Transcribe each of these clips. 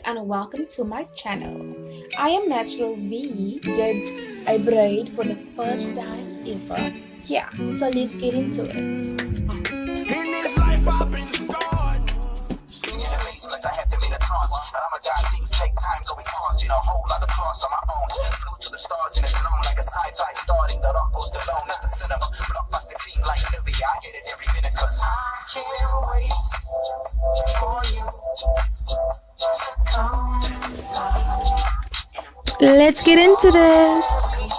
and welcome to my channel. I am Natural V, did a braid for the first time ever. Yeah, so let's get into it. In this life I've been scarred. Like I have to be the trance. But I'm a guy, things take time going fast. In a whole other class on my own. Flew to the stars in a drone like a sci-fi starting. The rock goes alone at the cinema. Blockbuster theme like Livy. I get it every minute cause I can't wait for you to come. Let's get into this.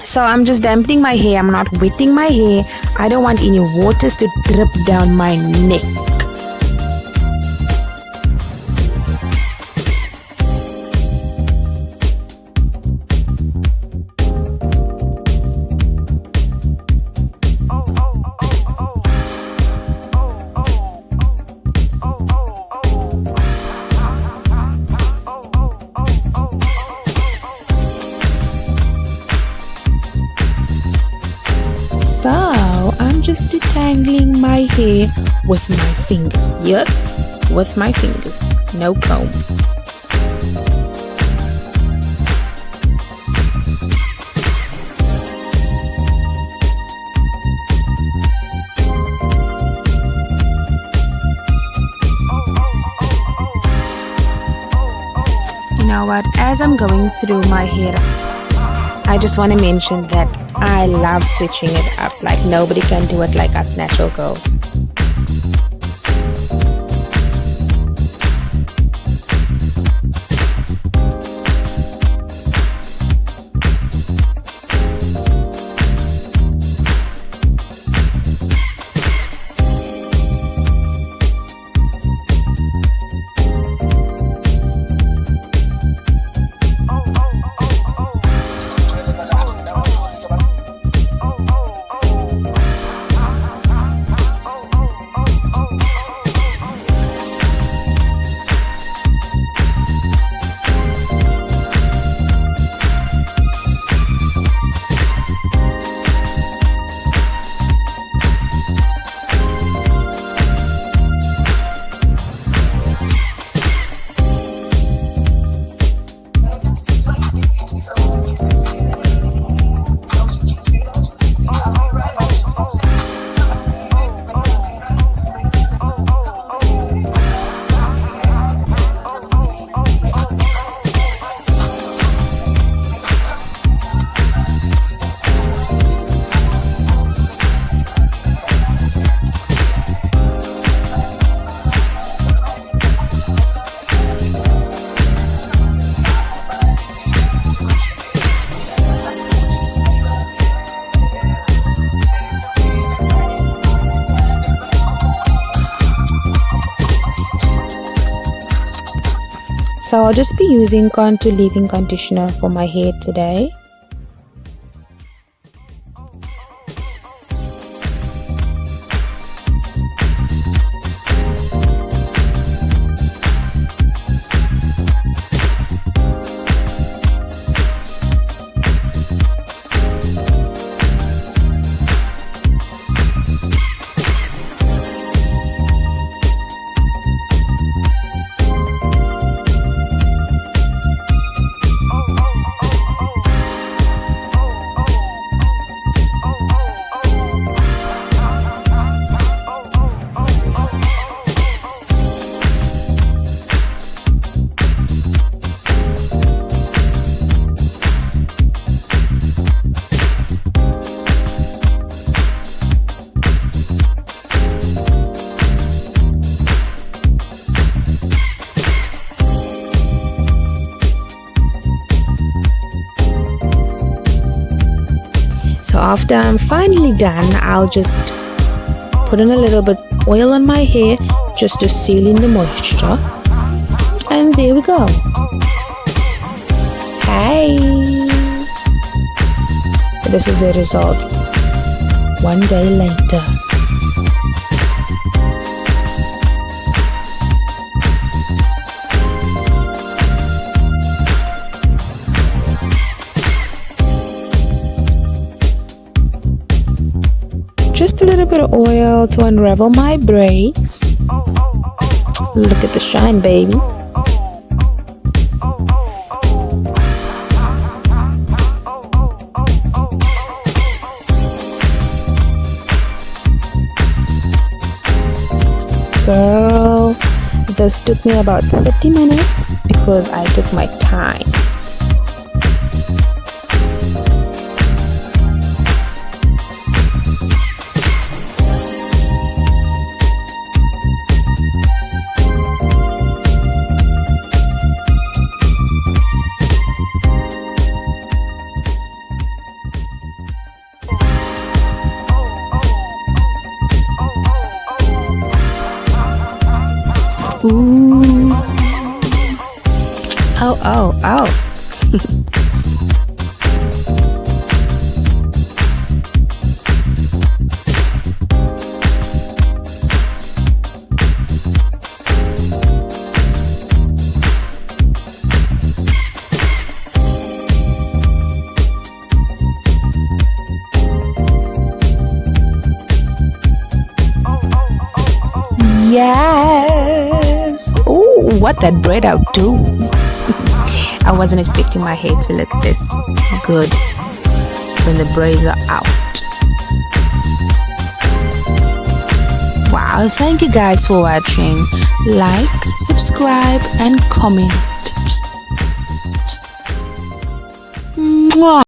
So I'm just dampening my hair. I'm not wetting my hair. I don't want any waters to drip down my neck. So I'm just detangling my hair with my fingers. Yes, with my fingers. No comb. You know what? As I'm going through my hair, I just want to mention that I love switching it up. Like nobody can do it like us natural girls. So I'll just be using contour leave-in conditioner for my hair today. So after I'm finally done, I'll just put in a little bit oil on my hair just to seal in the moisture. And there we go. Hey! This is the results one day later. Just a little bit of oil to unravel my braids. Look at the shine, baby. Girl, this took me about 30 minutes because I took my time. Ooh. Oh, oh, oh. Yes. Oh, what that braid out do? I wasn't expecting my hair to look this good when the braids are out. Wow, thank you guys for watching. Like, subscribe and comment. Mwah.